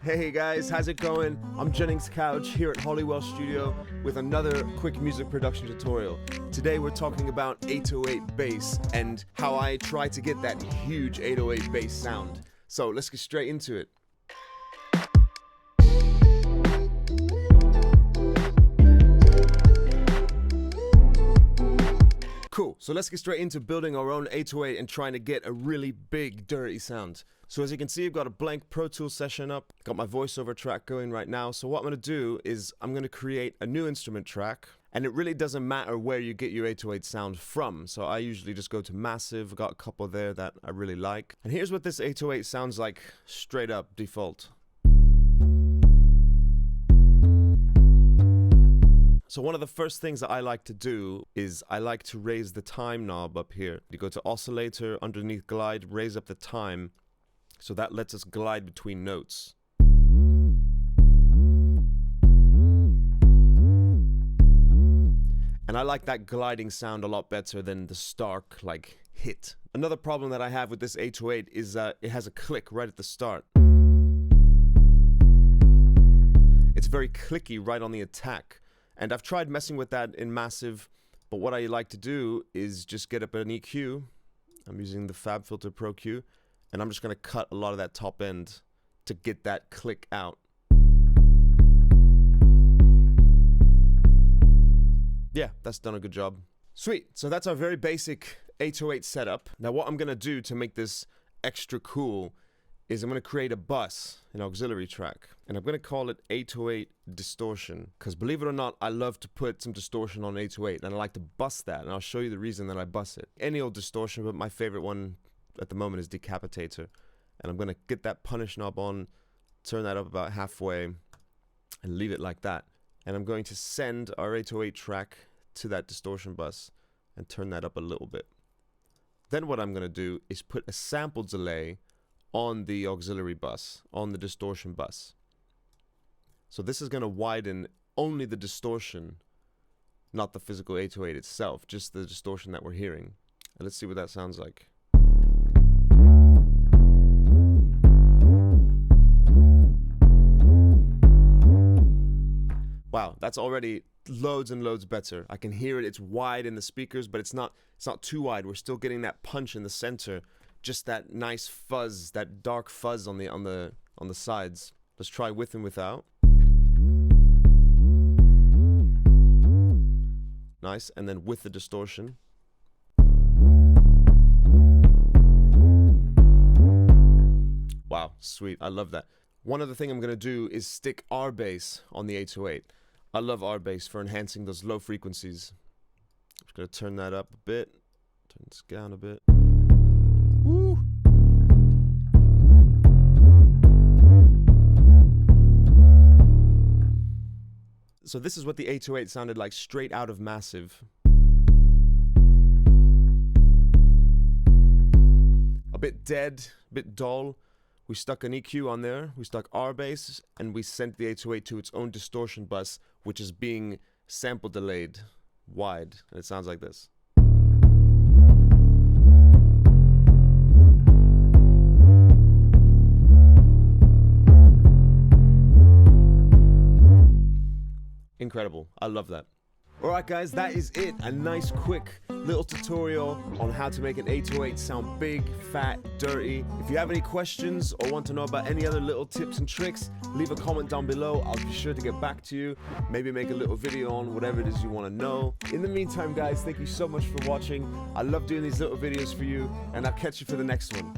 Hey guys, how's it going? I'm Jennings Couch here at Holywell Studio with another quick music production tutorial. Today we're talking about 808 bass and how I try to get that huge 808 bass sound. So let's get straight into it. Cool, so let's get straight into building our own 808 and trying to get a really big, dirty sound. So as you can see, I've got a blank Pro Tools session up, got my voiceover track going right now. So what I'm gonna do is I'm gonna create a new instrument track, and it really doesn't matter where you get your 808 sound from. So I usually just go to Massive, got a couple there that I really like. And here's what this 808 sounds like straight up default. So one of the first things that I like to do is I like to raise the time knob up here. You go to oscillator, underneath glide, raise up the time. So that lets us glide between notes. And I like that gliding sound a lot better than the stark, like, hit. Another problem that I have with this 808 is it has a click right at the start. It's very clicky right on the attack. And I've tried messing with that in Massive, but what I like to do is just get up an EQ. I'm using the FabFilter Pro Q, and I'm just going to cut a lot of that top end to get that click out. Yeah, that's done a good job. Sweet, so that's our very basic 808 setup. Now what I'm going to do to make this extra cool is I'm going to create a bus, an auxiliary track, and I'm going to call it 808 distortion, because believe it or not, I love to put some distortion on 808, and I like to bus that, and I'll show you the reason that I bus it. Any old distortion, but my favorite one at the moment is Decapitator, and I'm going to get that punish knob on, turn that up about halfway, and leave it like that, and I'm going to send our 808 track to that distortion bus, and turn that up a little bit. Then what I'm going to do is put a sample delay on the auxiliary bus, on the distortion bus. So this is going to widen only the distortion, not the physical 808 itself, just the distortion that we're hearing. And let's see what that sounds like. Wow, that's already loads and loads better. I can hear it, it's wide in the speakers, but it's not too wide. We're still getting that punch in the center. Just that nice fuzz, that dark fuzz on the sides. Let's try with and without. Nice, and then with the distortion. Wow, sweet, I love that. One other thing I'm gonna do is stick R bass on the 808. I love R bass for enhancing those low frequencies. I'm just gonna turn that up a bit, turn this down a bit. Woo. So this is what the 808 sounded like straight out of Massive. A bit dead, a bit dull. We stuck an EQ on there, we stuck R bass, and we sent the 808 to its own distortion bus, which is being sample delayed wide, and it sounds like this. Incredible. I love that. Alright guys, that is it. A nice quick little tutorial on how to make an 808 sound big, fat, dirty. If you have any questions or want to know about any other little tips and tricks, leave a comment down below. I'll be sure to get back to you. Maybe make a little video on whatever it is you want to know. In the meantime guys, thank you so much for watching. I love doing these little videos for you, and I'll catch you for the next one.